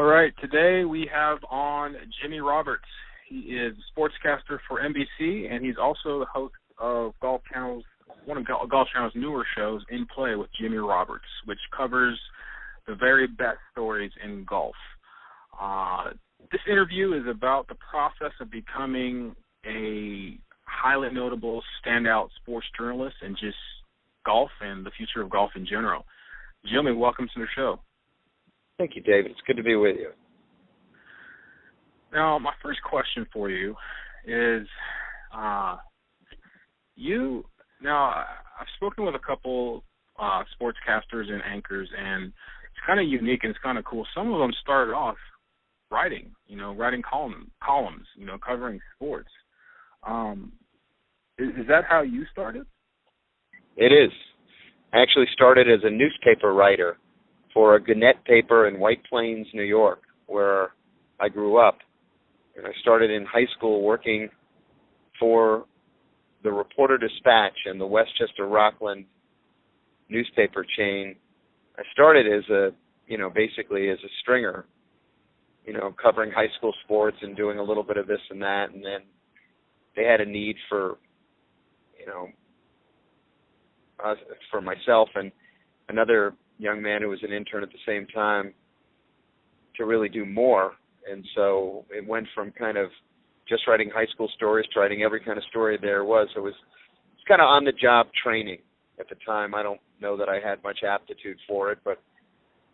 All right, today we have on Jimmy Roberts. He is a sportscaster for NBC, and he's also the host of Golf Channel's one of Golf Channel's newer shows, In Play with Jimmy Roberts, which covers the very best stories in golf. This interview is about the process of becoming a highly notable standout sports journalist and just golf and the future of golf in general. Jimmy, welcome to the show. Thank you, David. It's good to be with you. Now, my first question for you is, I've spoken with a couple sportscasters and anchors, and it's kind of unique and it's kind of cool. Some of them started off writing columns, covering sports. Is that how you started? It is. I actually started as a newspaper writer for a Gannett paper in White Plains, New York, where I grew up. And I started in high school working for the Reporter-Dispatch and the Westchester Rockland newspaper chain. I started as basically as a stringer, covering high school sports and doing a little bit of this and that. And then they had a need for myself and another young man who was an intern at the same time to really do more. And so it went from kind of just writing high school stories to writing every kind of story there was. So it's kind of on-the-job training at the time. I don't know that I had much aptitude for it, but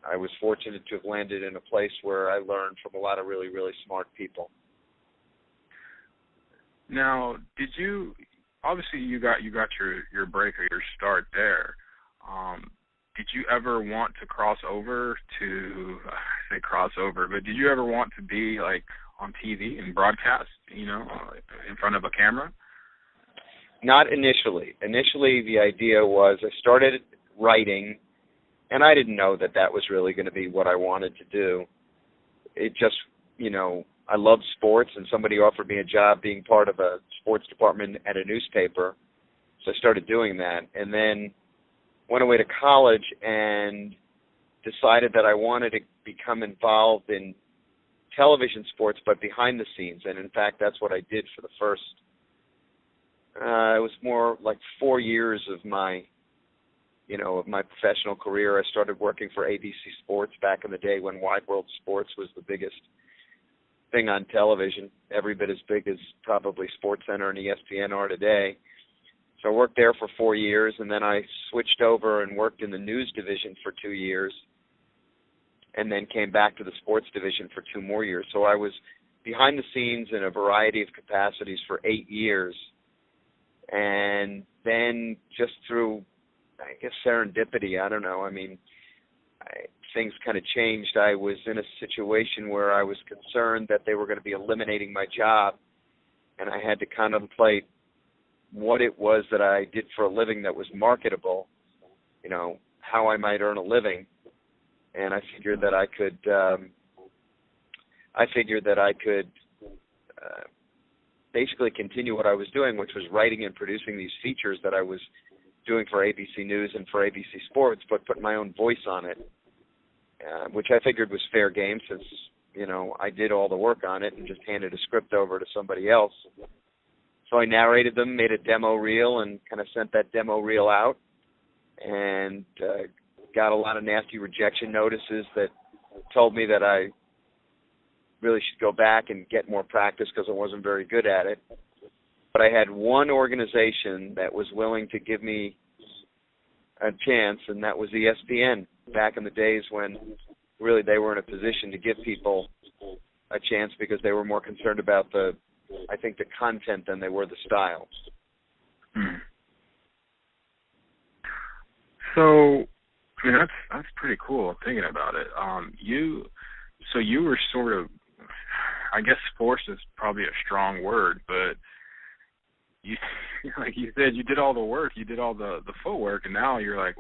I was fortunate to have landed in a place where I learned from a lot of really, really smart people. Now, obviously you got your break or your start there. Did you ever want to cross over but did you ever want to be like on TV and broadcast, in front of a camera? Not initially. Initially, the idea was I started writing, and I didn't know that was really going to be what I wanted to do. It just, I loved sports, and somebody offered me a job being part of a sports department at a newspaper, so I started doing that. And then went away to college and decided that I wanted to become involved in television sports, but behind the scenes. And in fact, that's what I did for the first, it was more like 4 years of my professional career. I started working for ABC Sports back in the day when Wide World Sports was the biggest thing on television, every bit as big as probably SportsCenter and ESPN are today. So I worked there for 4 years, and then I switched over and worked in the news division for 2 years, and then came back to the sports division for 2 more years. So I was behind the scenes in a variety of capacities for 8 years. And then just through, I guess, serendipity, I don't know, things kind of changed. I was in a situation where I was concerned that they were going to be eliminating my job, and I had to contemplate what it was that I did for a living that was marketable, how I might earn a living. And I figured that I could basically continue what I was doing, which was writing and producing these features that I was doing for ABC News and for ABC Sports, but put my own voice on it, which I figured was fair game since, I did all the work on it and just handed a script over to somebody else. So I narrated them, made a demo reel, and kind of sent that demo reel out, and got a lot of nasty rejection notices that told me that I really should go back and get more practice because I wasn't very good at it. But I had one organization that was willing to give me a chance, and that was ESPN, back in the days when really they were in a position to give people a chance because they were more concerned about the content than they were the style. So, that's pretty cool thinking about it. You were sort of, I guess forced is probably a strong word, but you, like you said, you did all the work, you did all the footwork, and now you're like,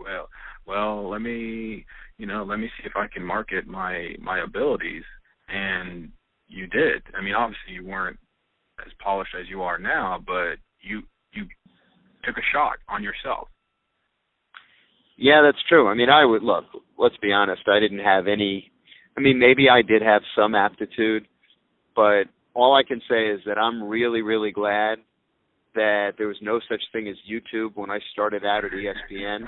well, let me see if I can market my abilities, and you did. Obviously you weren't as polished as you are now, but you took a shot on yourself. Yeah, that's true. Let's be honest. I didn't have any I mean, maybe I did have some aptitude, but all I can say is that I'm really, really glad that there was no such thing as YouTube when I started out at ESPN,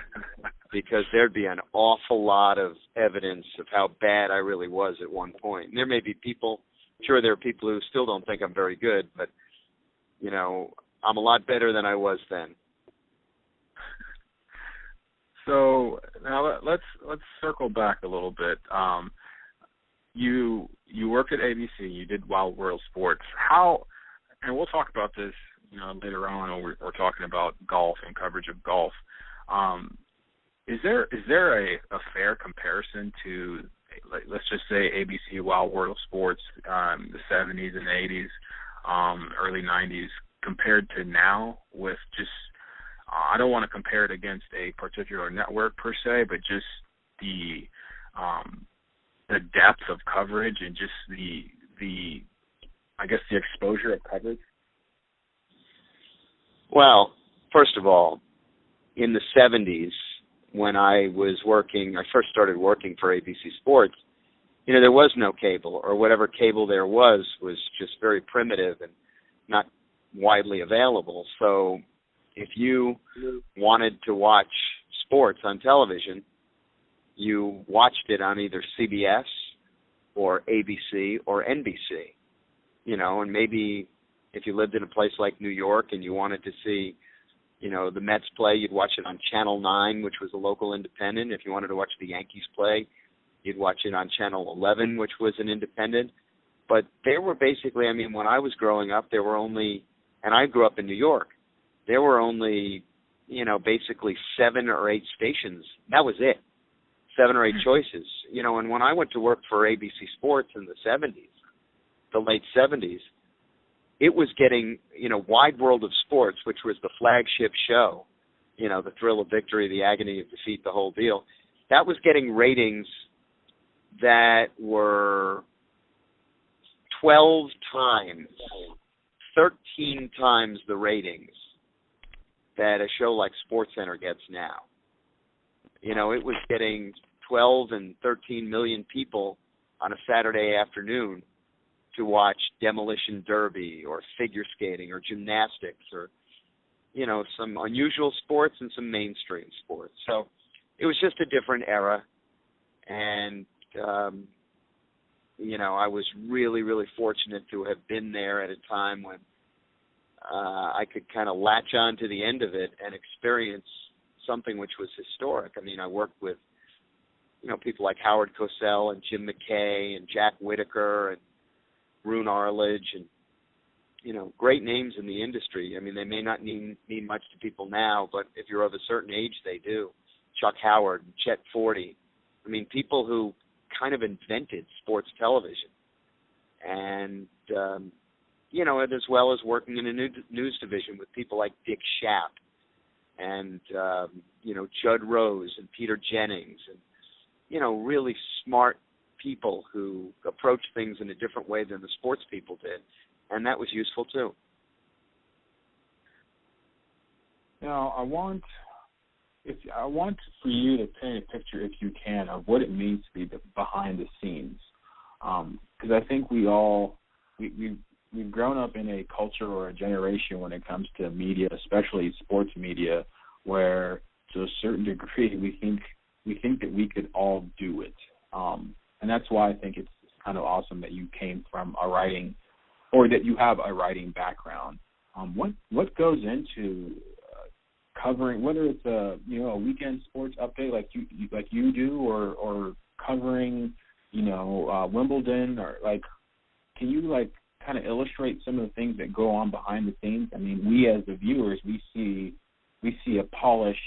because there'd be an awful lot of evidence of how bad I really was at one point. And there may be people, sure, there are people who still don't think I'm very good, but, you know, I'm a lot better than I was then. So now let's circle back a little bit. You worked at ABC. You did Wild World Sports. How? And we'll talk about this, you know, later on when we're talking about golf and coverage of golf. Is there a fair comparison to, like, let's just say ABC Wild World Sports, the 70s and 80s, early 90s, compared to now with just, I don't want to compare it against a particular network per se, but just the depth of coverage and just the I guess the exposure of coverage? Well, first of all, in the 70s, when I first started working for ABC Sports, you know, there was no cable, or whatever cable there was just very primitive and not widely available. So if you wanted to watch sports on television, you watched it on either CBS or ABC or NBC, you know, and maybe if you lived in a place like New York and you wanted to see, you know, the Mets play, you'd watch it on Channel 9, which was a local independent. If you wanted to watch the Yankees play, you'd watch it on Channel 11, which was an independent. But there were basically, I mean, when I was growing up, there were only, and I grew up in New York, there were only, you know, basically 7 or 8 stations. That was it. 7 or 8 choices. You know, and when I went to work for ABC Sports in the 70s, the late 70s, it was getting, you know, Wide World of Sports, which was the flagship show, you know, the thrill of victory, the agony of defeat, the whole deal. That was getting ratings that were 12 times, 13 times the ratings that a show like SportsCenter gets now. You know, it was getting 12 and 13 million people on a Saturday afternoon to watch demolition derby or figure skating or gymnastics or, you know, some unusual sports and some mainstream sports. So it was just a different era. And, you know, I was really, really fortunate to have been there at a time when I could kind of latch on to the end of it and experience something which was historic. I mean, I worked with, you know, people like Howard Cosell and Jim McKay and Jack Whitaker and Roone Arledge and, you know, great names in the industry. I mean, they may not mean much to people now, but if you're of a certain age, they do. Chuck Howard, Chet Forty. I mean, people who kind of invented sports television. And, you know, and as well as working in a news division with people like Dick Schaap and, you know, Judd Rose and Peter Jennings and, you know, really smart people who approach things in a different way than the sports people did, and that was useful too. Now, I want for you to paint a picture, if you can, of what it means to be behind the scenes, because I think we've grown up in a culture or a generation when it comes to media, especially sports media, where to a certain degree we think that we could all do it. And that's why I think it's kind of awesome that you came from a writing, or that you have a writing background. What goes into covering, whether it's a weekend sports update like you do, or covering Wimbledon, or like, can you like kind of illustrate some of the things that go on behind the scenes? I mean, we as the viewers, we see a polished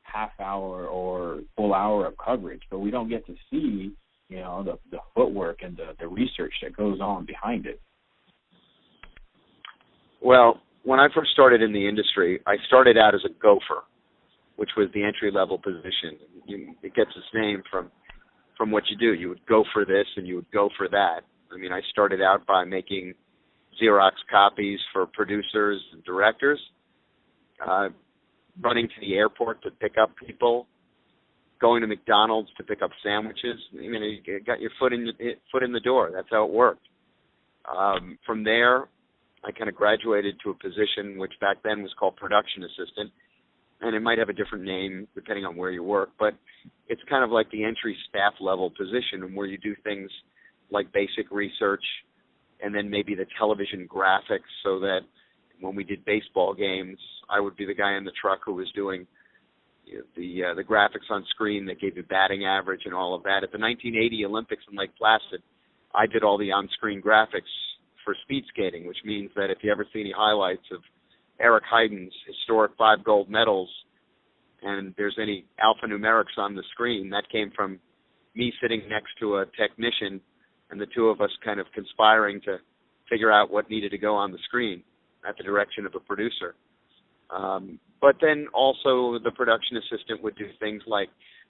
half hour or full hour of coverage, but we don't get to see the footwork and the research that goes on behind it. Well, when I first started in the industry, I started out as a gopher, which was the entry-level position. It gets its name from what you do. You would go for this and you would go for that. I mean, I started out by making Xerox copies for producers and directors, running to the airport to pick up people, going to McDonald's to pick up sandwiches. You know, you got your foot in the door. That's how it worked. From there, I kind of graduated to a position which back then was called production assistant, and it might have a different name depending on where you work, but it's kind of like the entry staff level position where you do things like basic research and then maybe the television graphics, so that when we did baseball games, I would be the guy in the truck who was doing the graphics on screen that gave you batting average and all of that. At the 1980 Olympics in Lake Placid, I did all the on-screen graphics for speed skating, which means that if you ever see any highlights of Eric Heiden's historic 5 gold medals and there's any alphanumerics on the screen, that came from me sitting next to a technician and the two of us kind of conspiring to figure out what needed to go on the screen at the direction of a producer. But then also the production assistant would do things like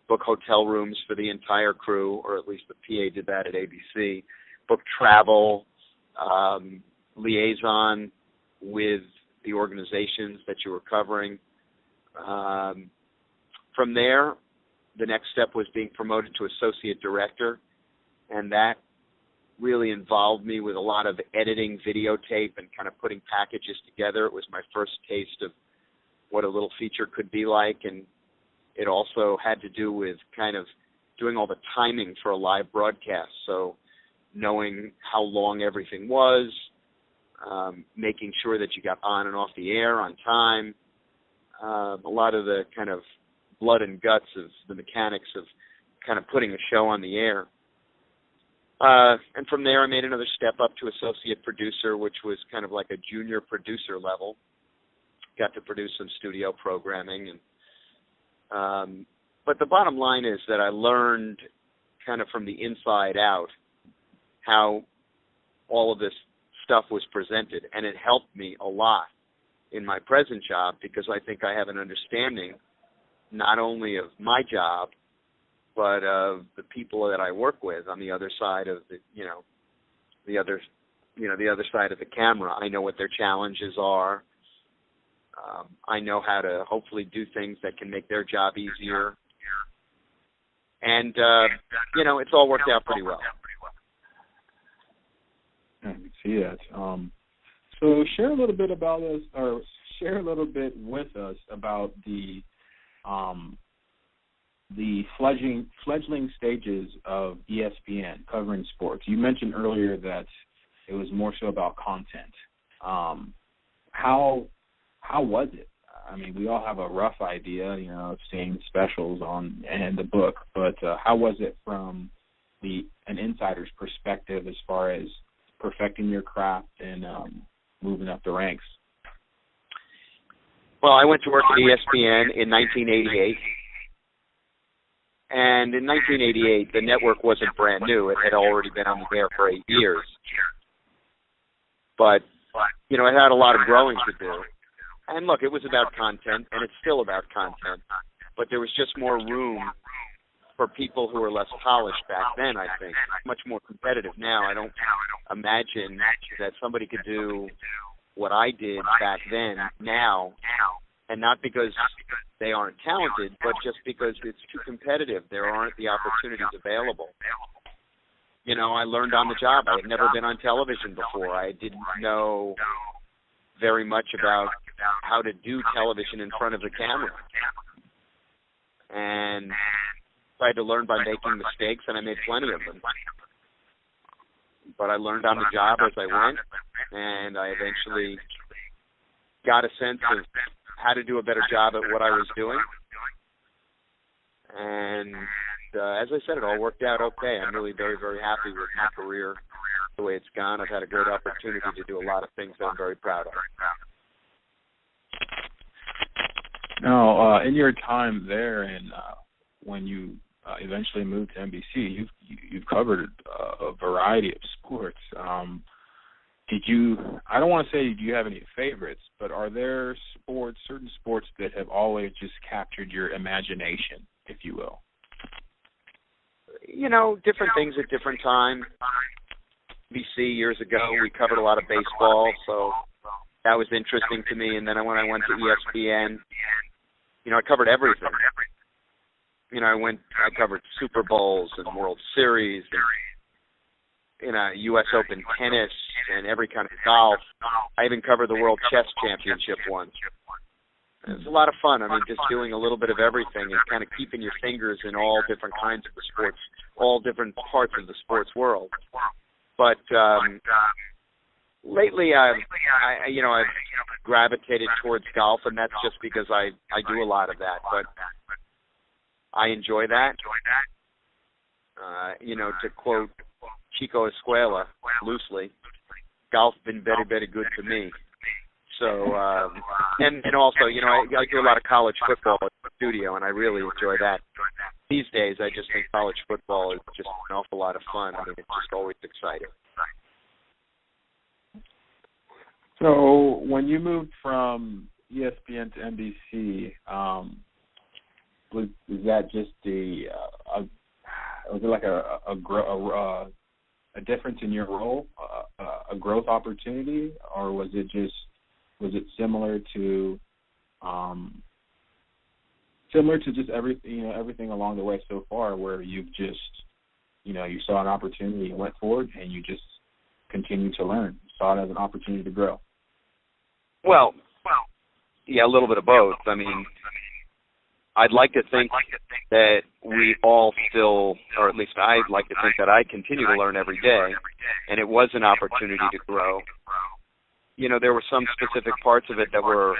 book hotel rooms for the entire crew, or at least the PA did that at ABC, book travel, liaison with the organizations that you were covering. From there, the next step was being promoted to associate director, and that really involved me with a lot of editing videotape and kind of putting packages together. It was my first taste of what a little feature could be like, and it also had to do with kind of doing all the timing for a live broadcast, so knowing how long everything was, making sure that you got on and off the air on time, a lot of the kind of blood and guts of the mechanics of kind of putting a show on the air. And from there, I made another step up to associate producer, which was kind of like a junior producer level. Got to produce some studio programming. But the bottom line is that I learned kind of from the inside out how all of this stuff was presented, and it helped me a lot in my present job, because I think I have an understanding not only of my job, but of the people that I work with on the other side of the other side of the camera. I know what their challenges are. I know how to hopefully do things that can make their job easier. And, it's all worked out pretty well. I can see that. So share a little bit about us, or share a little bit with us about the fledgling stages of ESPN covering sports. You mentioned earlier that it was more so about content. How was it? I mean, we all have a rough idea, of seeing specials and the book, but how was it from an insider's perspective as far as perfecting your craft and moving up the ranks? Well, I went to work at ESPN in 1988. And in 1988, the network wasn't brand new. It had already been on the air for 8 years. But, it had a lot of growing to do. And look, it was about content, and it's still about content. But there was just more room for people who were less polished back then, I think. Much more competitive now. I don't imagine that somebody could do what I did back then now, and not because they aren't talented, but just because it's too competitive. There aren't the opportunities available. I learned on the job. I had never been on television before. I didn't know very much about how to do television in front of the camera. And I had to learn by making mistakes, and I made plenty of them. But I learned on the job as I went, and I eventually got a sense of how to do a better job at what I was doing. And as I said, it all worked out okay. I'm really very, very happy with my career, the way it's gone. I've had a great opportunity to do a lot of things that I'm very proud of. Now, in your time there, and when you eventually moved to NBC, you've covered a variety of sports. I don't want to say do you have any favorites, but are there certain sports that have always just captured your imagination, if you will? Different things at different times. NBC years ago, we covered a lot of baseball, so that was interesting to me. And then when I went to ESPN, I covered everything. I covered Super Bowls and World Series and U.S. Open tennis and every kind of golf. I even covered the World Chess Championship once. It was a lot of fun. I mean, just doing a little bit of everything and kind of keeping your fingers in all different kinds of the sports, all different parts of the sports world. But lately, I've gravitated towards golf, and that's just because I do a lot of that. But I enjoy that. To quote Chico Escuela loosely, golf's been very, very good to me. So, and also, I do a lot of college football at the studio, and I really enjoy that. These days, I just think college football is just an awful lot of fun. I mean, it's just always exciting. So, when you moved from ESPN to NBC, was that just was it like a difference in your role, a growth opportunity, or was it similar to just everything along the way so far, where you've just you saw an opportunity, you went forward, and you just continued to learn, saw it as an opportunity to grow? Well, yeah, a little bit of both. I mean, I'd like to think that we all still, or at least I'd like to think that I continue to learn every day, and it was an opportunity to grow. There were some specific parts of it that were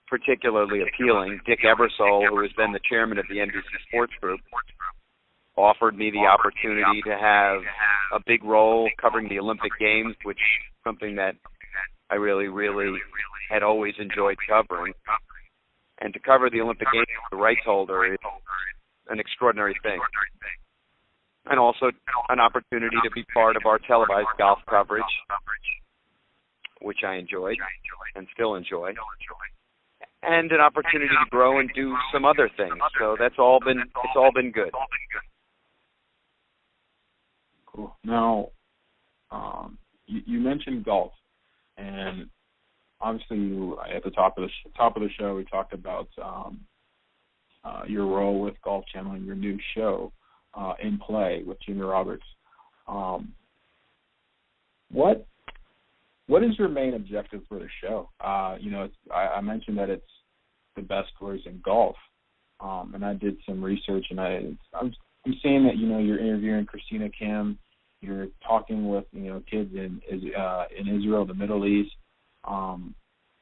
particularly appealing. Dick Ebersol, who has been the chairman of the NBC Sports Group, offered me the opportunity to have a big role covering the Olympic Games, which is something that I really, really had always enjoyed covering. And to cover the Olympic Games as the rights holder is an extraordinary thing. And also an opportunity to be part of our televised golf coverage, which I enjoyed and still enjoy, and an opportunity to grow and do some other things. So it's all been good. Cool. Now, you mentioned golf, and obviously at the top of the show we talked about your role with Golf Channel and your new show, In Play, with Jimmy Roberts. What is your main objective for the show? I mentioned that it's the best stories in golf, and I did some research, and I'm seeing that you're interviewing Christina Kim, you're talking with kids in Israel, the Middle East.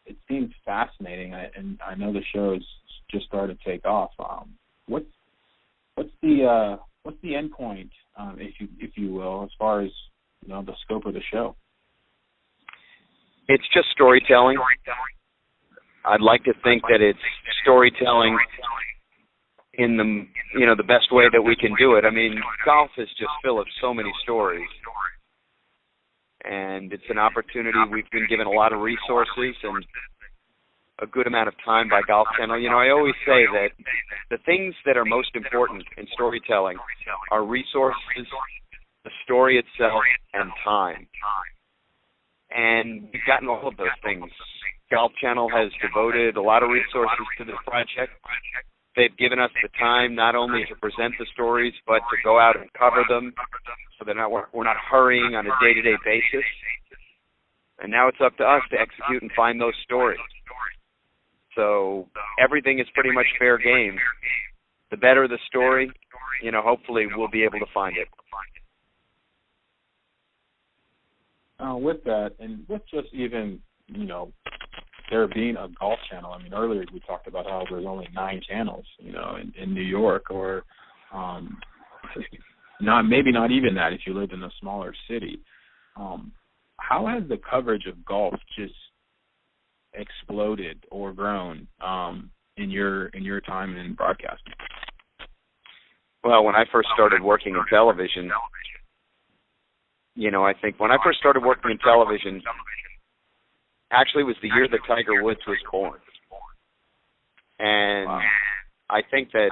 It seems fascinating, and I know the show has just started to take off. What's the end point, if you will, as far as the scope of the show? It's just storytelling. I'd like to think that it's storytelling in the best way that we can do it. I mean, golf is just full of so many stories, and it's an opportunity. We've been given a lot of resources and a good amount of time by Golf Channel. I always say that the things that are most important in storytelling are resources, the story itself, and time. And we've gotten all of those things. Golf Channel has devoted a lot of resources to this project. They've given us the time not only to present the stories, but to go out and cover them, so that we're not hurrying on a day-to-day basis. And now it's up to us to execute and find those stories. So everything is pretty much fair game. The better the story, hopefully we'll be able to find it. With that, and with just even, there being a Golf Channel, I mean, earlier we talked about how there's only 9 channels, in New York, or maybe not even that if you live in a smaller city. How has the coverage of golf just exploded or grown in your time in broadcasting? Well, when I first started working in television, I think when I first started working in television, actually it was the year that Tiger Woods was born. And I think that,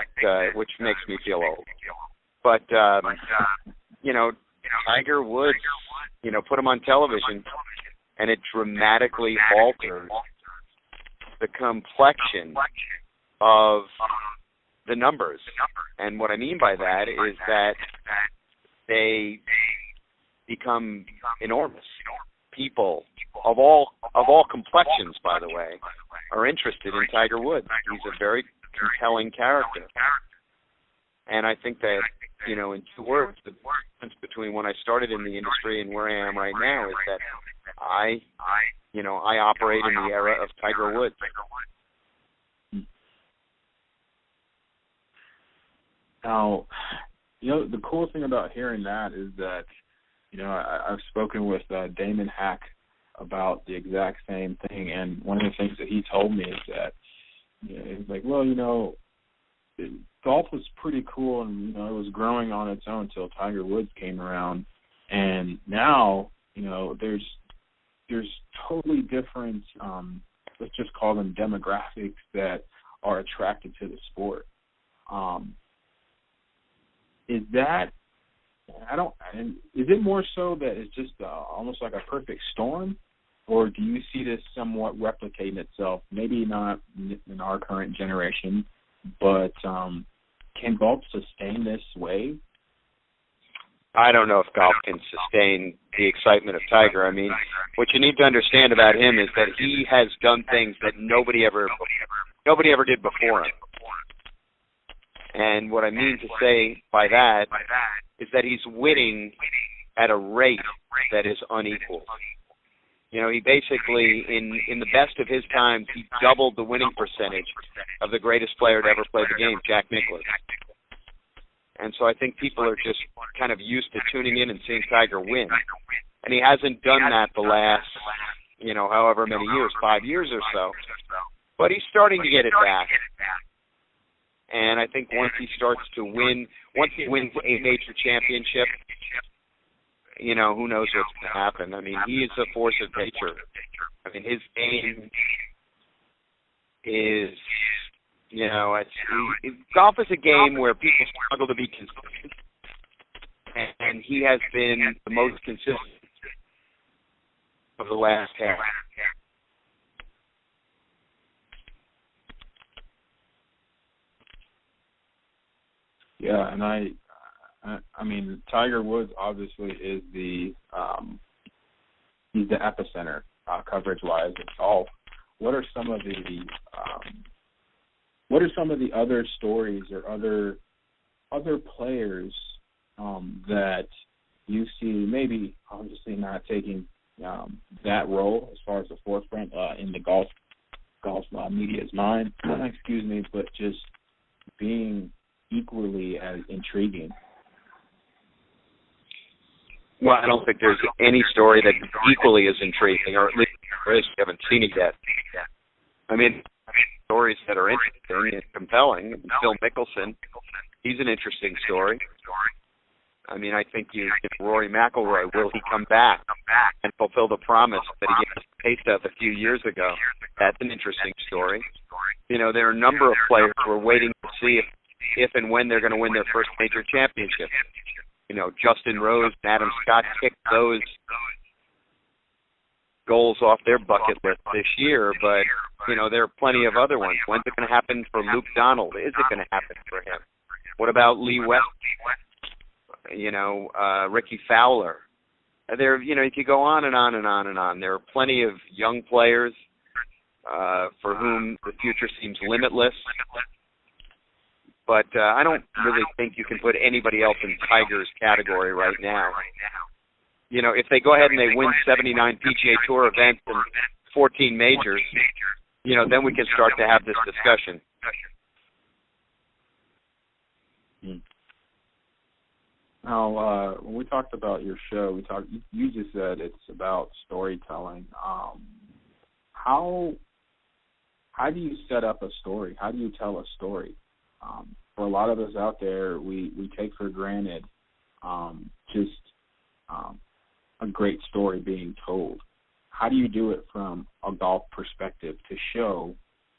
which makes me feel old, but, Tiger Woods, put him on television, and it dramatically altered the complexion of the numbers. And what I mean by that is that they become enormous. People of all complexions, by the way, are interested in Tiger Woods. He's a very compelling character. And I think that, in 2 words, the difference between when I started in the industry and where I am right now is that I operate in the era of Tiger Woods. Now, the cool thing about hearing that is that, I've spoken with Damon Hack about the exact same thing, and one of the things that he told me is that, he's like, well, golf was pretty cool, and, it was growing on its own until Tiger Woods came around, and now, there's totally different, let's just call them demographics that are attracted to the sport. Is it more so that it's just almost like a perfect storm, or do you see this somewhat replicating itself? Maybe not in our current generation, but can golf sustain this wave? I don't know if golf can sustain the excitement of Tiger. I mean, what you need to understand about him is that he has done things that nobody ever did before him. And what I mean to say by that is that he's winning at a rate that is unequal. He basically, in the best of his times, he doubled the winning percentage of the greatest player to ever play the game, Jack Nicklaus. And so I think people are just kind of used to tuning in and seeing Tiger win. And he hasn't done that the last, however many years, 5 years or so. But he's starting to get it back. And I think once he starts to win, once he wins a major championship, who knows what's going to happen. I mean, he is a force of nature. I mean, his game is, golf is a game where people struggle to be consistent, and he has been the most consistent of the last half. Yeah, and I mean, Tiger Woods obviously is he's the epicenter coverage-wise of golf. What are some of the other stories or other players that you see maybe obviously not taking that role as far as the forefront in the golf media's mind, but just being equally as intriguing? Well, I don't think there's any story that equally is intriguing, or at least we haven't seen it yet. I mean, stories that are interesting and compelling. Phil Mickelson, he's an interesting story. I mean, I think Rory McIlroy, will he come back and fulfill the promise that he gave us a taste of a few years ago? That's an interesting story. There are a number of players who are waiting to see if and when they're going to win their first major championship. Justin Rose and Adam Scott kicked those goals off their bucket list this year, but, there are plenty of other ones. When's it going to happen for Luke Donald? Is it going to happen for him? What about Lee West? Ricky Fowler. You could go on and on and on and on. There are plenty of young players for whom the future seems limitless. But I don't really think you can put anybody else in Tiger's category right now. If they go ahead and they win 79 PGA Tour events and 14 majors, then we can start to have this discussion. Now, when we talked about your show, you just said it's about storytelling. How do you set up a story? How do you tell a story? For a lot of us out there, we take for granted a great story being told. How do you do it from a golf perspective to show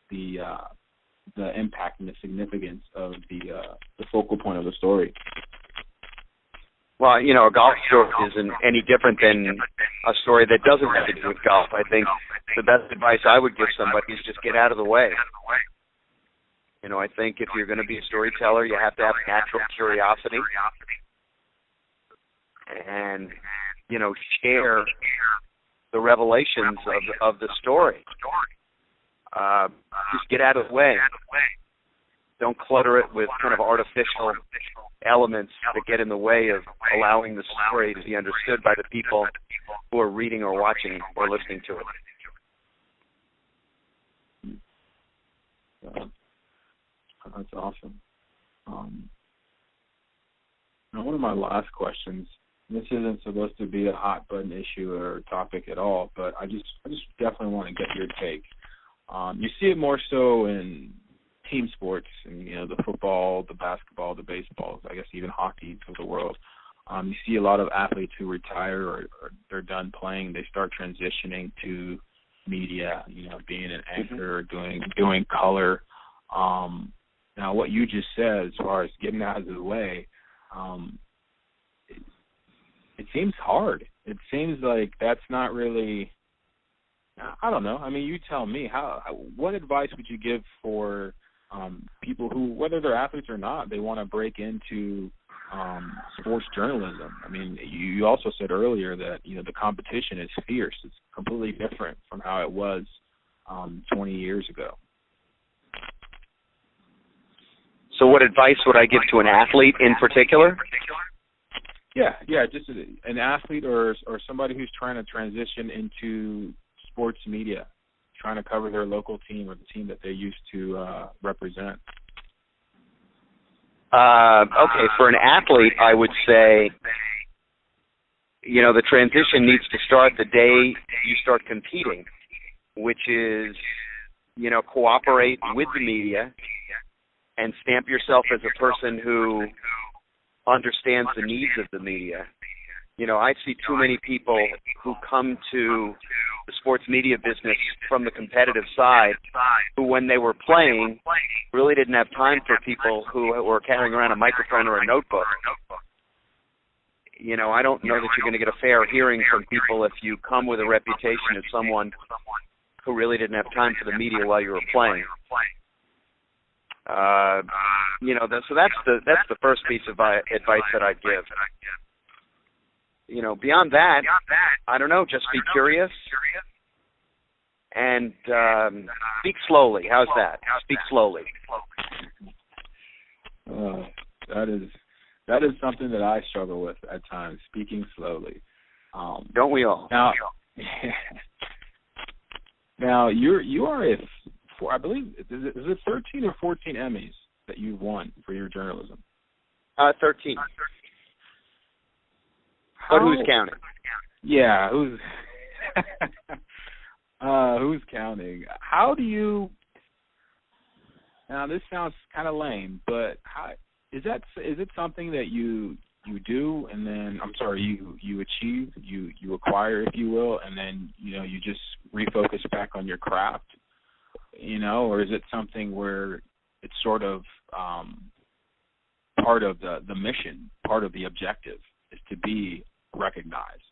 the impact and the significance of the focal point of the story? Well, a golf story isn't any different than a story that doesn't have to do with golf. I think the best advice I would give somebody is just get out of the way. You know, I think if you're going to be a storyteller, you have to have natural curiosity and, you know, share the revelations of the story. Just get out of the way. Don't clutter it with kind of artificial elements that get in the way of allowing the story to be understood by the people who are reading or watching or listening to it. That's awesome. Now, one of my last questions. This isn't supposed to be a hot button issue or topic at all, but I just definitely want to get your take. You see it more so in team sports, and you know, the football, the basketball, the baseball, I guess even hockey of the world. You see a lot of athletes who retire or they're done playing. They start transitioning to media, you know, being an anchor, doing color. Now, what you just said, as far as getting out of the way, it seems hard. It seems like that's not really. I don't know. I mean, you tell me. What advice would you give for people who, whether they're athletes or not, they want to break into sports journalism? I mean, you also said earlier that, you know, the competition is fierce. It's completely different from how it was 20 years ago. So what advice would I give to an athlete in particular? Yeah, just an athlete or somebody who's trying to transition into sports media, trying to cover their local team or the team that they used to represent. Okay, for an athlete, I would say, you know, the transition needs to start the day you start competing, which is, you know, cooperate with the media and stamp yourself as a person who understands the needs of the media. You know, I see too many people who come to the sports media business from the competitive side who, when they were playing, really didn't have time for people who were carrying around a microphone or a notebook. You know, I don't know that you're going to get a fair hearing from people if you come with a reputation as someone who really didn't have time for the media while you were playing. You know, so that's the first piece of advice that I'd give. You know, beyond that, I don't know, just be curious and speak slowly. How's that? Speak slowly. That is something that I struggle with at times, speaking slowly. Don't we all? Now you are I believe, is it 13 or 14 Emmys that you've won for your journalism? 13. But who's counting? Yeah, who's counting? How do you? Now this sounds kind of lame, but is it something that you do, and then you achieve, you acquire, if you will, and then you know you just refocus back on your craft, you know, or is it something where it's sort of part of the mission, part of the objective is to be recognized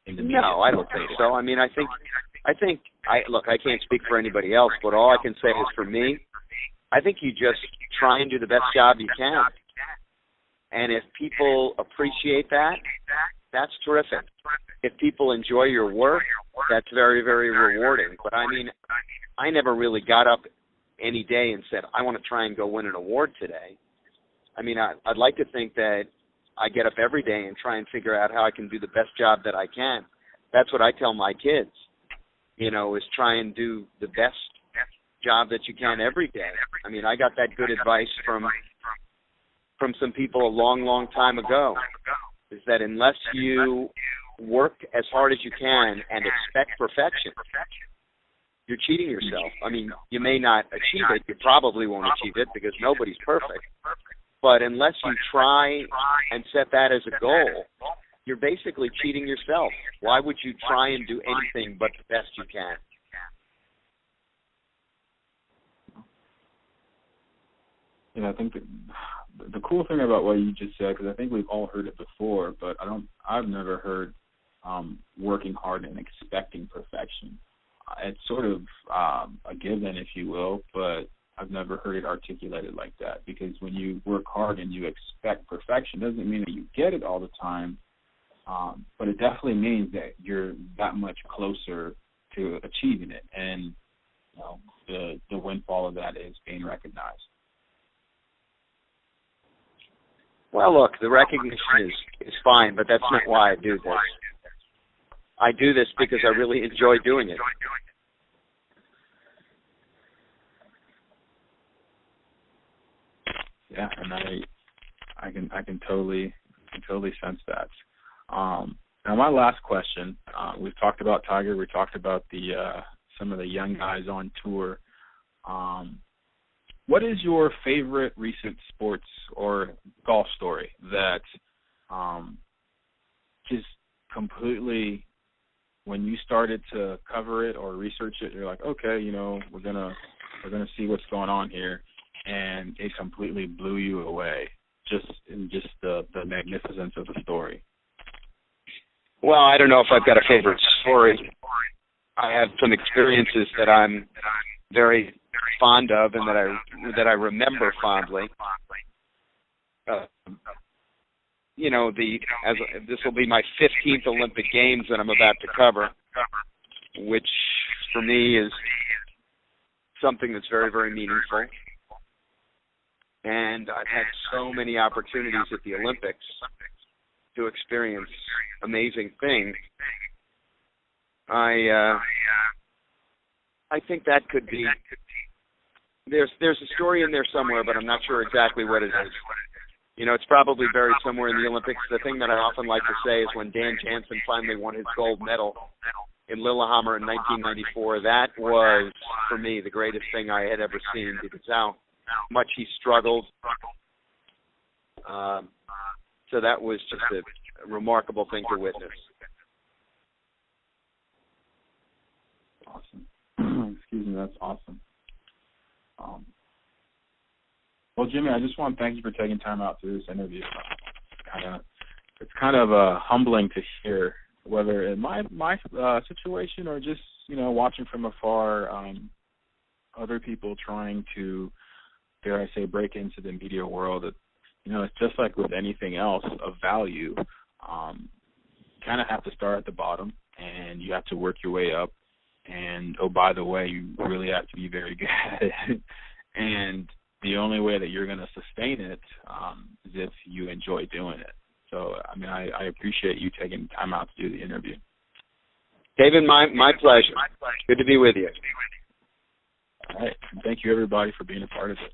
in the media? No, I don't think so. I mean, I think look, I can't speak for anybody else, but all I can say is for me, I think you just try and do the best job you can. And if people appreciate that, that's terrific. If people enjoy your work, that's very, very rewarding. But I mean, I never really got up any day and said, I want to try and go win an award today. I mean, I'd like to think that I get up every day and try and figure out how I can do the best job that I can. That's what I tell my kids, you know, is try and do the best job that you can every day. I mean, I got that good advice from some people a long, long time ago, is that unless you work as hard as you can and expect perfection, you're cheating yourself. I mean, you may not achieve it. You probably won't achieve it because nobody's perfect. But unless you try and set that as a goal, you're basically cheating yourself. Why would you try and do anything but the best you can? You know, I think the cool thing about what you just said, because I think we've all heard it before, but I've never heard working hard and expecting perfection. It's sort of a given, if you will, but I've never heard it articulated like that, because when you work hard and you expect perfection, doesn't mean that you get it all the time, but it definitely means that you're that much closer to achieving it, and the windfall of that is being recognized. Well, look, the recognition is fine, but that's not why I do this. I do this because I really enjoy doing it. Yeah, and I can totally sense that. Now, my last question. We've talked about Tiger. We talked about some of the young guys on tour. What is your favorite recent sports or golf story that just completely, when you started to cover it or research it, you're like, okay, we're gonna see what's going on here, and it completely blew you away, just the magnificence of the story? Well, I don't know if I've got a favorite story. I have some experiences that I'm very fond of and that I remember fondly. This will be my 15th Olympic Games that I'm about to cover, which for me is something that's very, very meaningful. And I've had so many opportunities at the Olympics to experience amazing things. I think that could be. There's a story in there somewhere, but I'm not sure exactly what it is. It's probably buried somewhere in the Olympics. The thing that I often like to say is when Dan Jansen finally won his gold medal in Lillehammer in 1994, that was, for me, the greatest thing I had ever seen, because how much he struggled. So that was just a remarkable thing to witness. Awesome. Excuse me, that's awesome. Well, Jimmy, I just want to thank you for taking time out to do this interview. It's kind of humbling to hear, whether in my situation or just watching from afar, other people trying to, dare I say, break into the media world. It's just like with anything else of value. Kind of have to start at the bottom, and you have to work your way up. And, oh, by the way, you really have to be very good at it. And the only way that you're going to sustain it is if you enjoy doing it. So, I appreciate you taking time out to do the interview. David, my pleasure. Good to be with you. All right. Thank you, everybody, for being a part of it.